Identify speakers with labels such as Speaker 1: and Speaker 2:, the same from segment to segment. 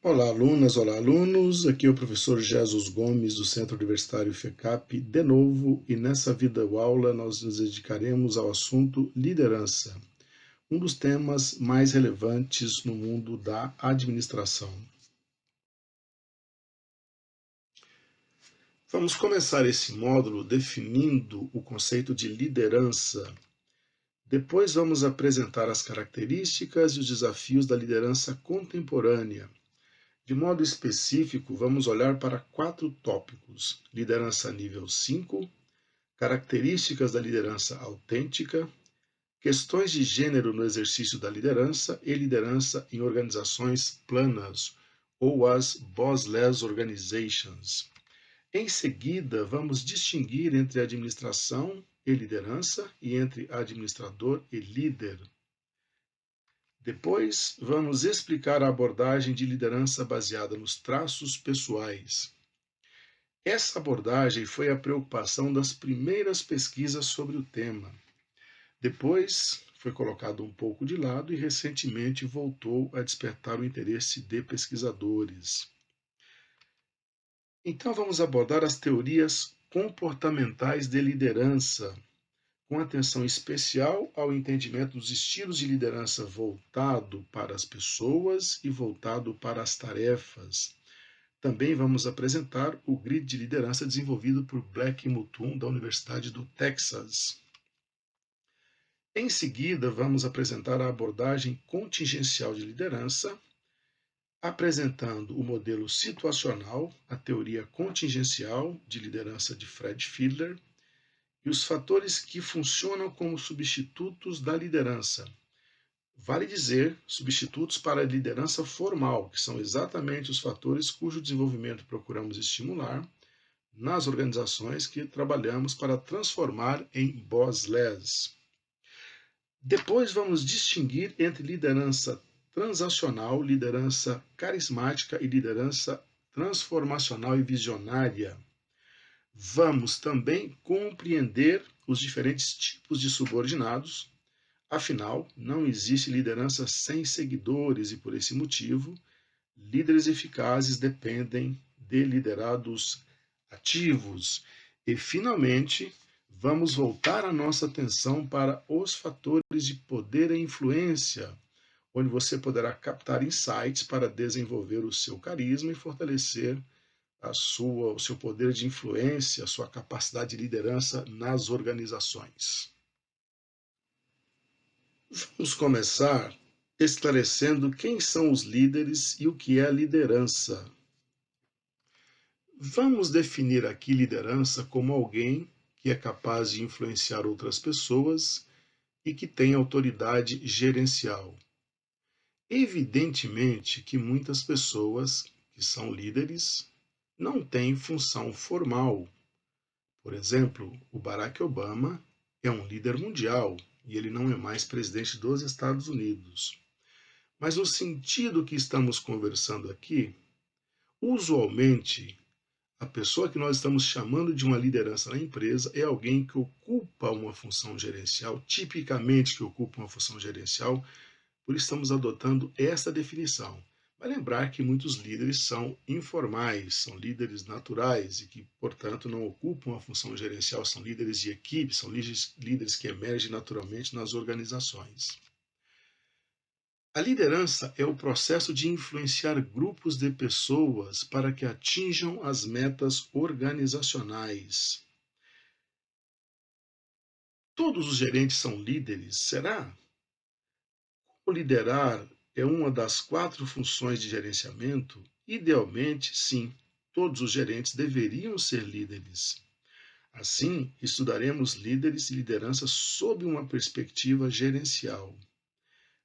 Speaker 1: Olá, alunas, olá, alunos. Aqui é o professor Jesus Gomes, do Centro Universitário FECAP, de novo, e nessa videoaula nós nos dedicaremos ao assunto liderança, um dos temas mais relevantes no mundo da administração. Vamos começar esse módulo definindo o conceito de liderança. Depois vamos apresentar as características e os desafios da liderança contemporânea. De modo específico, vamos olhar para 4 tópicos: liderança nível 5, características da liderança autêntica, questões de gênero no exercício da liderança e liderança em organizações planas, ou as bossless organizations. Em seguida, vamos distinguir entre administração e liderança e entre administrador e líder. Depois, vamos explicar a abordagem de liderança baseada nos traços pessoais. Essa abordagem foi a preocupação das primeiras pesquisas sobre o tema. Depois, foi colocado um pouco de lado e recentemente voltou a despertar o interesse de pesquisadores. Então, vamos abordar as teorias comportamentais de liderança, com atenção especial ao entendimento dos estilos de liderança voltado para as pessoas e voltado para as tarefas. Também vamos apresentar o grid de liderança desenvolvido por Black e Mutum, da Universidade do Texas. Em seguida, vamos apresentar a abordagem contingencial de liderança, apresentando o modelo situacional, a teoria contingencial de liderança de Fred Fiedler, e os fatores que funcionam como substitutos da liderança. Vale dizer, substitutos para a liderança formal, que são exatamente os fatores cujo desenvolvimento procuramos estimular nas organizações que trabalhamos para transformar em bossless. Depois vamos distinguir entre liderança transacional, liderança carismática e liderança transformacional e visionária. Vamos também compreender os diferentes tipos de subordinados. Afinal, não existe liderança sem seguidores e, por esse motivo, líderes eficazes dependem de liderados ativos. E, finalmente, vamos voltar a nossa atenção para os fatores de poder e influência, onde você poderá captar insights para desenvolver o seu carisma e fortalecer o seu poder de influência, a sua capacidade de liderança nas organizações. Vamos começar esclarecendo quem são os líderes e o que é a liderança. Vamos definir aqui liderança como alguém que é capaz de influenciar outras pessoas e que tem autoridade gerencial. Evidentemente que muitas pessoas que são líderes não têm função formal. Por exemplo, o Barack Obama é um líder mundial e ele não é mais presidente dos Estados Unidos. Mas no sentido que estamos conversando aqui, usualmente a pessoa que nós estamos chamando de uma liderança na empresa é alguém que ocupa uma função gerencial, tipicamente que ocupa uma função gerencial, por isso estamos adotando essa definição. Vai lembrar que muitos líderes são informais, são líderes naturais e que, portanto, não ocupam uma função gerencial, são líderes de equipe, são líderes que emergem naturalmente nas organizações. A liderança é o processo de influenciar grupos de pessoas para que atinjam as metas organizacionais. Todos os gerentes são líderes, será? Como liderar é uma das 4 funções de gerenciamento? Idealmente, sim, todos os gerentes deveriam ser líderes. Assim, estudaremos líderes e liderança sob uma perspectiva gerencial.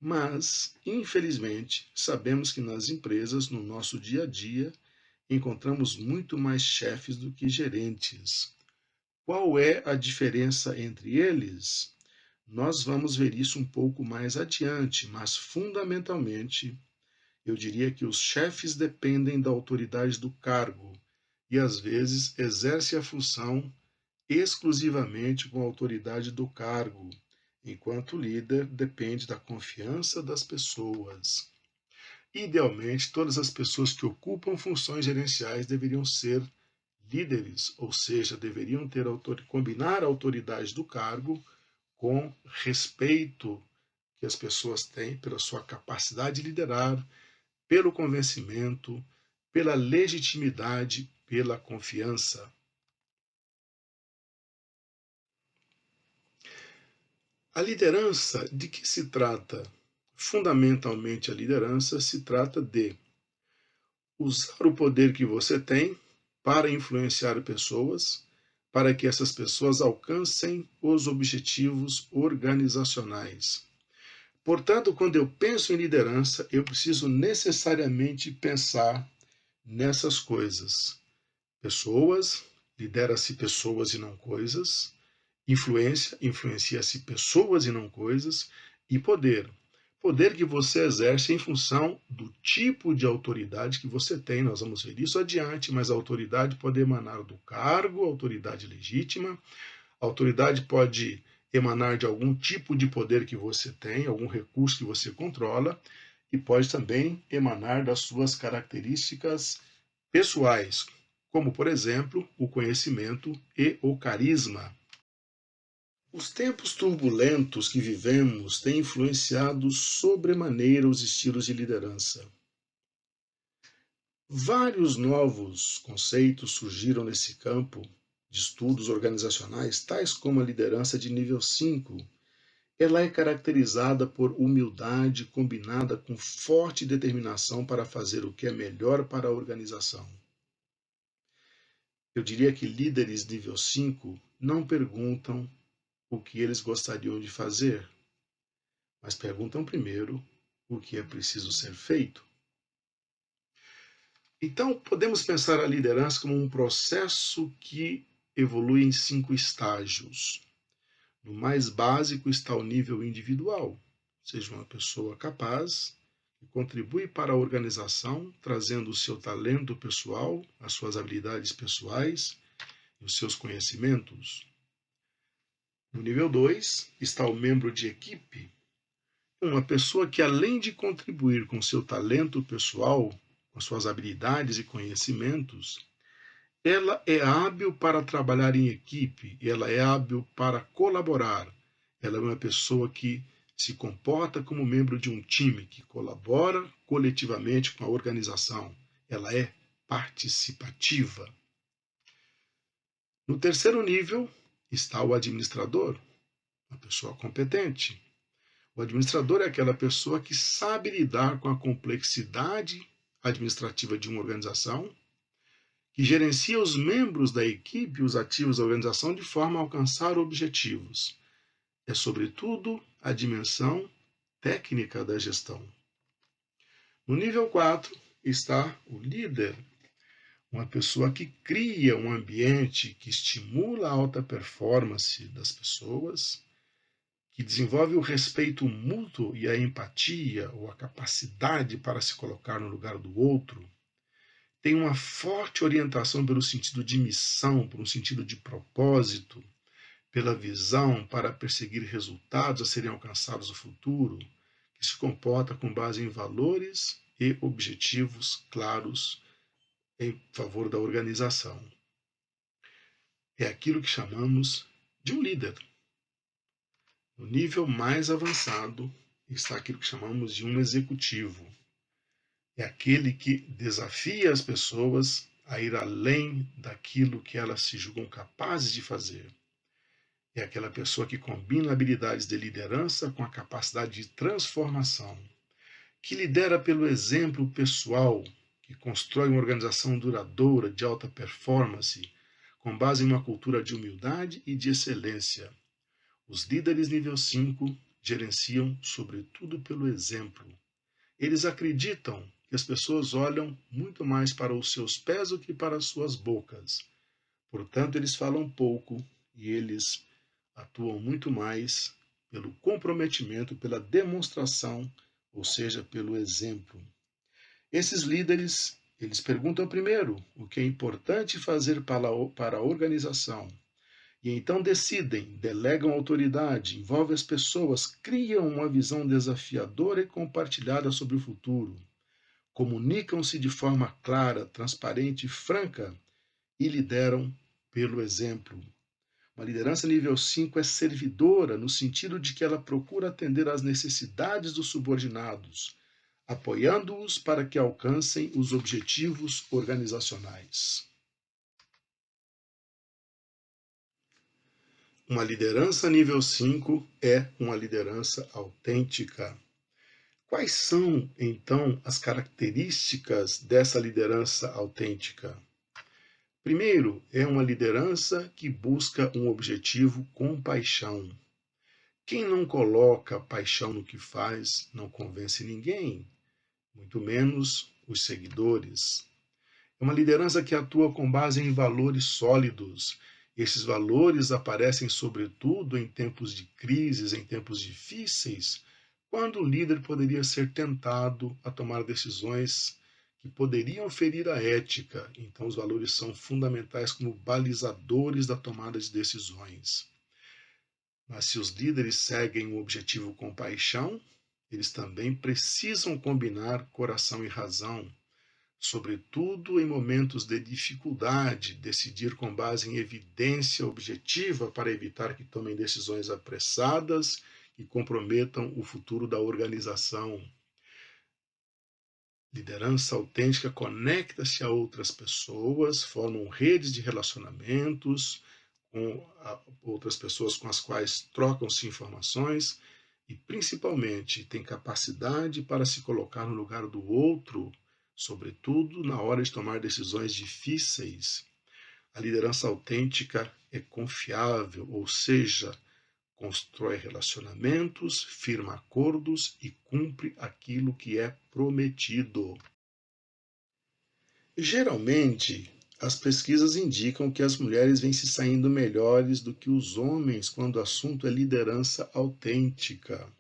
Speaker 1: Mas, infelizmente, sabemos que nas empresas, no nosso dia a dia, encontramos muito mais chefes do que gerentes. Qual é a diferença entre eles? Nós vamos ver isso um pouco mais adiante, mas fundamentalmente, eu diria que os chefes dependem da autoridade do cargo e às vezes exercem a função exclusivamente com a autoridade do cargo, enquanto o líder depende da confiança das pessoas. Idealmente, todas as pessoas que ocupam funções gerenciais deveriam ser líderes, ou seja, deveriam ter combinar a autoridade do cargo com respeito que as pessoas têm pela sua capacidade de liderar, pelo convencimento, pela legitimidade, pela confiança. A liderança, de que se trata? Fundamentalmente, a liderança se trata de usar o poder que você tem para influenciar pessoas, para que essas pessoas alcancem os objetivos organizacionais. Portanto, quando eu penso em liderança, eu preciso necessariamente pensar nessas coisas. Pessoas, lidera-se pessoas e não coisas. Influência, influencia-se pessoas e não coisas. E poder. Poder que você exerce em função do tipo de autoridade que você tem. Nós vamos ver isso adiante, mas a autoridade pode emanar do cargo, autoridade legítima. A autoridade pode emanar de algum tipo de poder que você tem, algum recurso que você controla, e pode também emanar das suas características pessoais, como, por exemplo, o conhecimento e o carisma. Os tempos turbulentos que vivemos têm influenciado sobremaneira os estilos de liderança. Vários novos conceitos surgiram nesse campo de estudos organizacionais, tais como a liderança de nível 5. Ela é caracterizada por humildade combinada com forte determinação para fazer o que é melhor para a organização. Eu diria que líderes nível 5 não perguntam o que eles gostariam de fazer, mas perguntam primeiro o que é preciso ser feito. Então, podemos pensar a liderança como um processo que evolui em 5 estágios. No mais básico está o nível individual, seja uma pessoa capaz, que contribui para a organização, trazendo o seu talento pessoal, as suas habilidades pessoais e os seus conhecimentos. No nível 2 está o membro de equipe, uma pessoa que, além de contribuir com seu talento pessoal, com suas habilidades e conhecimentos, ela é hábil para trabalhar em equipe, ela é hábil para colaborar. Ela é uma pessoa que se comporta como membro de um time, que colabora coletivamente com a organização. Ela é participativa. No terceiro nível está o administrador, uma pessoa competente. O administrador é aquela pessoa que sabe lidar com a complexidade administrativa de uma organização, que gerencia os membros da equipe e os ativos da organização de forma a alcançar objetivos. É, sobretudo, a dimensão técnica da gestão. No nível 4 está o líder, uma pessoa que cria um ambiente que estimula a alta performance das pessoas, que desenvolve o respeito mútuo e a empatia ou a capacidade para se colocar no lugar do outro, tem uma forte orientação pelo sentido de missão, por um sentido de propósito, pela visão para perseguir resultados a serem alcançados no futuro, que se comporta com base em valores e objetivos claros em favor da organização. É aquilo que chamamos de um líder. No nível mais avançado está aquilo que chamamos de um executivo. É aquele que desafia as pessoas a ir além daquilo que elas se julgam capazes de fazer. É aquela pessoa que combina habilidades de liderança com a capacidade de transformação, que lidera pelo exemplo pessoal, que constrói uma organização duradoura de alta performance, com base em uma cultura de humildade e de excelência. Os líderes nível 5 gerenciam sobretudo pelo exemplo. Eles acreditam que as pessoas olham muito mais para os seus pés do que para as suas bocas. Portanto, eles falam pouco e eles atuam muito mais pelo comprometimento, pela demonstração, ou seja, pelo exemplo. Esses líderes, eles perguntam primeiro o que é importante fazer para a organização. E então decidem, delegam autoridade, envolvem as pessoas, criam uma visão desafiadora e compartilhada sobre o futuro. comunicam-se de forma clara, transparente e franca e lideram pelo exemplo. Uma liderança nível 5 é servidora, no sentido de que ela procura atender às necessidades dos subordinados, apoiando-os para que alcancem os objetivos organizacionais. Uma liderança nível 5 é uma liderança autêntica. Quais são, então, as características dessa liderança autêntica? Primeiro, é uma liderança que busca um objetivo com paixão. Quem não coloca paixão no que faz não convence ninguém, muito menos os seguidores. É uma liderança que atua com base em valores sólidos. Esses valores aparecem sobretudo em tempos de crises, em tempos difíceis, quando o líder poderia ser tentado a tomar decisões que poderiam ferir a ética. Então, os valores são fundamentais como balizadores da tomada de decisões. Mas se os líderes seguem um objetivo com paixão, eles também precisam combinar coração e razão, sobretudo em momentos de dificuldade, decidir com base em evidência objetiva para evitar que tomem decisões apressadas e comprometam o futuro da organização. Liderança autêntica conecta-se a outras pessoas, formam redes de relacionamentos com outras pessoas com as quais trocam-se informações e, principalmente, tem capacidade para se colocar no lugar do outro, sobretudo na hora de tomar decisões difíceis. A liderança autêntica é confiável, ou seja, constrói relacionamentos, firma acordos e cumpre aquilo que é prometido. Geralmente, as pesquisas indicam que as mulheres vêm se saindo melhores do que os homens quando o assunto é liderança autêntica.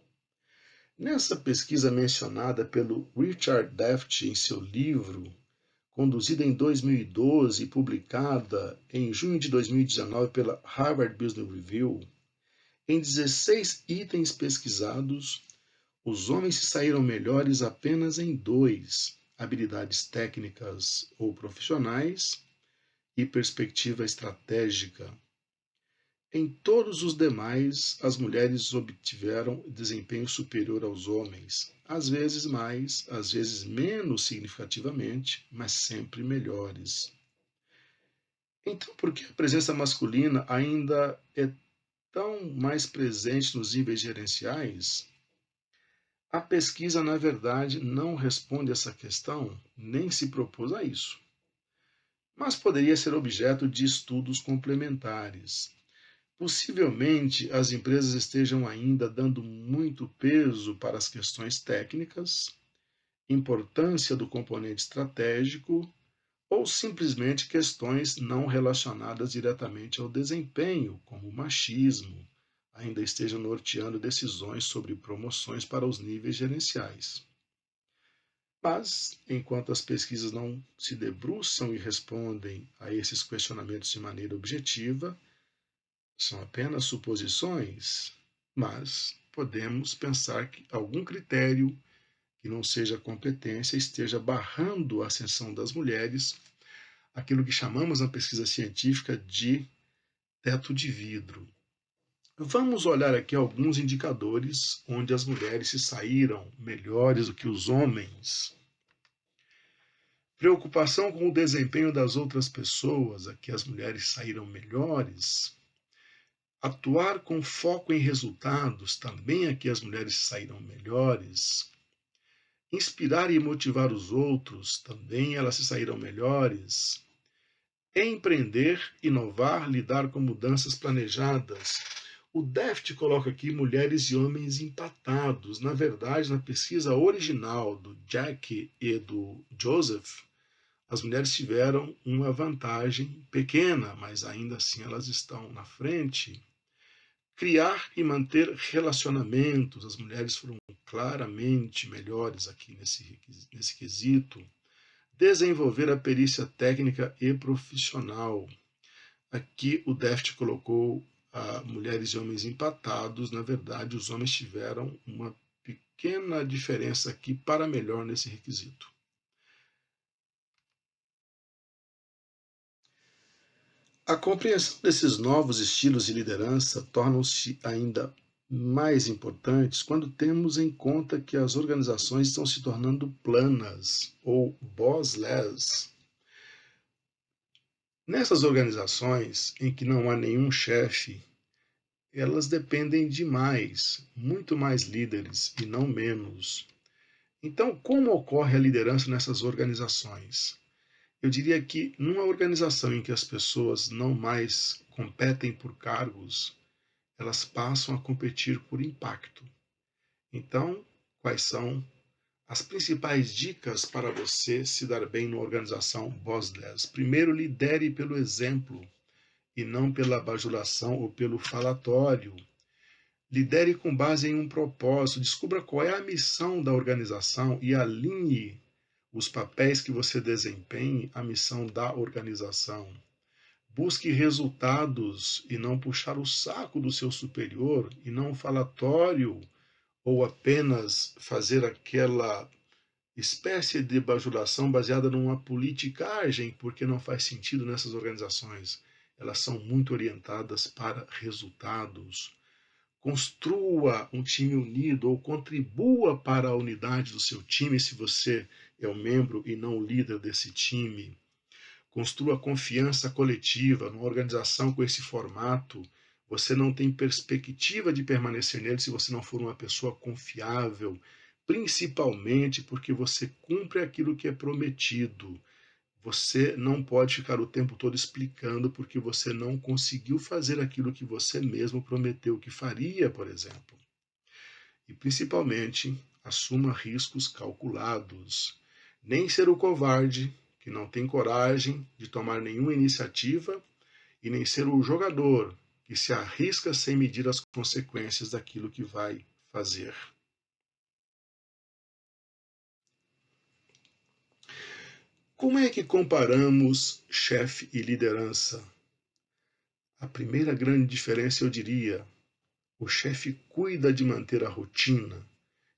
Speaker 1: Nessa pesquisa mencionada pelo Richard Deft em seu livro, conduzida em 2012 e publicada em junho de 2019 pela Harvard Business Review, em 16 itens pesquisados, os homens se saíram melhores apenas em dois: habilidades técnicas ou profissionais e perspectiva estratégica. Em todos os demais, as mulheres obtiveram desempenho superior aos homens, às vezes mais, às vezes menos significativamente, mas sempre melhores. Então, por que a presença masculina ainda é tão mais presente nos níveis gerenciais? A pesquisa, na verdade, não responde essa questão, nem se propôs a isso, mas poderia ser objeto de estudos complementares. Possivelmente as empresas estejam ainda dando muito peso para as questões técnicas, importância do componente estratégico ou simplesmente questões não relacionadas diretamente ao desempenho, como o machismo, ainda estejam norteando decisões sobre promoções para os níveis gerenciais. Mas, enquanto as pesquisas não se debruçam e respondem a esses questionamentos de maneira objetiva, são apenas suposições, mas podemos pensar que algum critério que não seja competência esteja barrando a ascensão das mulheres, aquilo que chamamos na pesquisa científica de teto de vidro. Vamos olhar aqui alguns indicadores onde as mulheres se saíram melhores do que os homens. Preocupação com o desempenho das outras pessoas, aqui as mulheres saíram melhores. Atuar com foco em resultados, também aqui as mulheres saíram melhores. Inspirar e motivar os outros, também elas se saíram melhores. Empreender, inovar, lidar com mudanças planejadas. O Deft coloca aqui mulheres e homens empatados. Na verdade, na pesquisa original do Jack e do Joseph, as mulheres tiveram uma vantagem pequena, mas ainda assim elas estão na frente. Criar e manter relacionamentos. As mulheres foram claramente melhores aqui nesse quesito. Desenvolver a perícia técnica e profissional. Aqui o Deft colocou mulheres e homens empatados. Na verdade, os homens tiveram uma pequena diferença aqui para melhor nesse requisito. A compreensão desses novos estilos de liderança tornam-se ainda mais importantes quando temos em conta que as organizações estão se tornando planas ou bossless. Nessas organizações em que não há nenhum chefe, elas dependem de mais, muito mais líderes e não menos. Então, como ocorre a liderança nessas organizações? Eu diria que numa organização em que as pessoas não mais competem por cargos, elas passam a competir por impacto. Então, quais são as principais dicas para você se dar bem numa organização Boss 10? Primeiro, lidere pelo exemplo e não pela bajulação ou pelo falatório. Lidere com base em um propósito, descubra qual é a missão da organização e alinhe os papéis que você desempenhe à missão da organização. Busque resultados e não puxar o saco do seu superior e não um falatório ou apenas fazer aquela espécie de bajulação baseada numa politicagem, porque não faz sentido nessas organizações. Elas são muito orientadas para resultados. Construa um time unido ou contribua para a unidade do seu time se você é o membro e não o líder desse time. Construa confiança coletiva numa organização com esse formato. Você não tem perspectiva de permanecer nele se você não for uma pessoa confiável, principalmente porque você cumpre aquilo que é prometido. Você não pode ficar o tempo todo explicando porque você não conseguiu fazer aquilo que você mesmo prometeu que faria, por exemplo. E principalmente, assuma riscos calculados. Nem ser o covarde que não tem coragem de tomar nenhuma iniciativa e nem ser o jogador que se arrisca sem medir as consequências daquilo que vai fazer. Como é que comparamos chefe e liderança? A primeira grande diferença, eu diria, o chefe cuida de manter a rotina,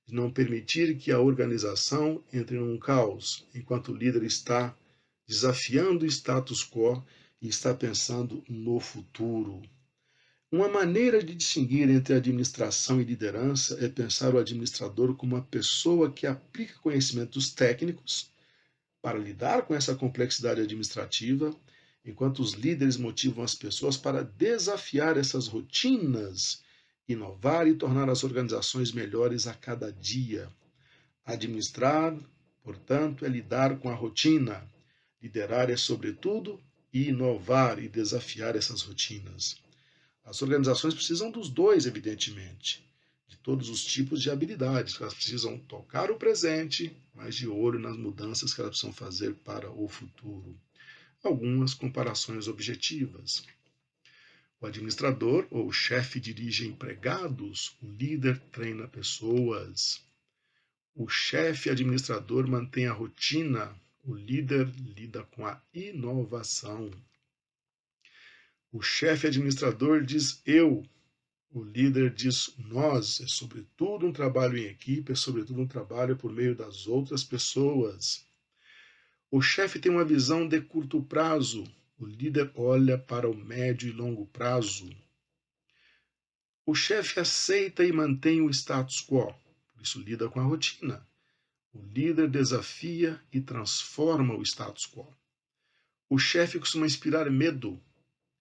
Speaker 1: de não permitir que a organização entre num caos, enquanto o líder está desafiando o status quo e está pensando no futuro. Uma maneira de distinguir entre administração e liderança é pensar o administrador como uma pessoa que aplica conhecimentos técnicos para lidar com essa complexidade administrativa, enquanto os líderes motivam as pessoas para desafiar essas rotinas, inovar e tornar as organizações melhores a cada dia. Administrar, portanto, é lidar com a rotina. Liderar é, sobretudo, inovar e desafiar essas rotinas. As organizações precisam dos dois, evidentemente, de todos os tipos de habilidades. Elas precisam tocar o presente, mas de olho nas mudanças que elas precisam fazer para o futuro. Algumas comparações objetivas. O administrador ou o chefe dirige empregados, o líder treina pessoas. O chefe administrador mantém a rotina, o líder lida com a inovação. O chefe administrador diz eu, o líder diz nós. É sobretudo um trabalho em equipe, é sobretudo um trabalho por meio das outras pessoas. O chefe tem uma visão de curto prazo, o líder olha para o médio e longo prazo. O chefe aceita e mantém o status quo, por isso lida com a rotina. O líder desafia e transforma o status quo. O chefe costuma inspirar medo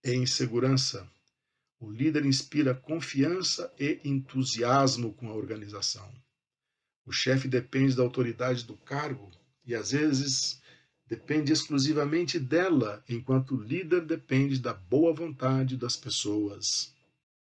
Speaker 1: e insegurança. O líder inspira confiança e entusiasmo com a organização. O chefe depende da autoridade do cargo e, às vezes, depende exclusivamente dela, enquanto o líder depende da boa vontade das pessoas.